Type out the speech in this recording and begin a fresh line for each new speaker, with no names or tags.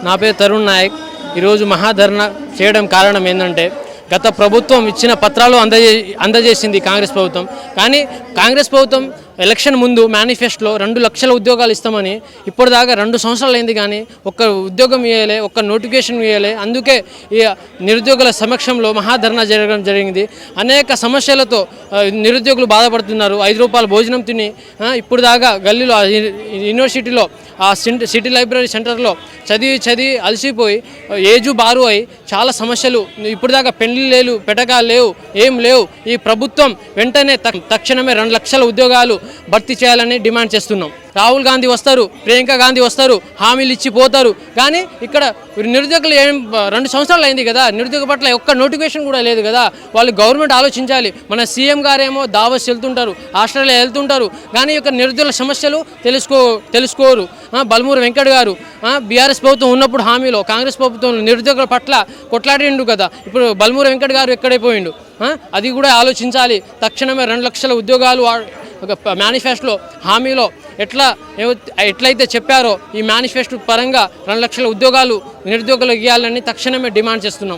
నా పేరు తరుణ్ నాయక్. ఈరోజు మహాధర్నా చేయడం కారణం ఏంటంటే గత ప్రభుత్వం ఇచ్చిన పత్రాలు అందజేసింది కాంగ్రెస్ ప్రభుత్వం. కానీ కాంగ్రెస్ ప్రభుత్వం ఎలక్షన్ ముందు మేనిఫెస్టోలో 2 లక్షల ఉద్యోగాలు ఇస్తామని ఇప్పటిదాకా 2 సంవత్సరాలు అయింది, కానీ ఒక్క ఉద్యోగం ఇవ్వలే, ఒక్క నోటిఫికేషన్ ఇవ్వలే. అందుకే ఈ నిరుద్యోగుల సమక్షంలో మహాధర్నా జరగడం జరిగింది. అనేక సమస్యలతో నిరుద్యోగులు బాధపడుతున్నారు. 5 రూపాయల భోజనం తిని ఇప్పుడు దాకా గల్లీలో యూనివర్సిటీలో ఆ సిటీ లైబ్రరీ సెంటర్లో చదివి అలసిపోయి ఏజు బారు అయి చాలా సమస్యలు. ఇప్పుడు దాకా పెళ్లి లేవు, పెటకాలు లేవు, ఏం లేవు. ఈ ప్రభుత్వం వెంటనే తక్షణమే 2 లక్షల ఉద్యోగాలు భర్తీ చేయాలని డిమాండ్ చేస్తున్నాం. రాహుల్ గాంధీ వస్తారు, ప్రియాంక గాంధీ వస్తారు, హామీలు ఇచ్చి పోతారు. కానీ ఇక్కడ నిరుద్యోగులు 2 సంవత్సరాలు అయింది కదా, నిరుద్యోగ పట్ల ఒక్క నోటిఫికేషన్ కూడా లేదు కదా. వాళ్ళు గవర్నమెంట్ ఆలోచించాలి. మన సీఎం గారేమో దావోస్ వెళ్తుంటారు, ఆస్ట్రేలియా వెళ్తుంటారు, కానీ ఇక్కడ నిరుద్యోగుల సమస్యలు తెలుసుకోరు. బల్మూరి వెంకట్ గారు బీఆర్ఎస్ ప్రభుత్వం ఉన్నప్పుడు హామీలో కాంగ్రెస్ ప్రభుత్వం నిరుద్యోగుల పట్ల కొట్లాడిండు కదా. ఇప్పుడు బల్మూరి వెంకట్ గారు ఎక్కడైపోయిండు, అది కూడా ఆలోచించాలి. తక్షణమే 2 లక్షల ఉద్యోగాలు ఒక మేనిఫెస్టోలో హామీలో ఎట్లయితే చెప్పారో ఈ మేనిఫెస్టో పరంగా 2 లక్షల ఉద్యోగాలు నిరుద్యోగులకు ఇవ్వాలని తక్షణమే డిమాండ్ చేస్తున్నాం.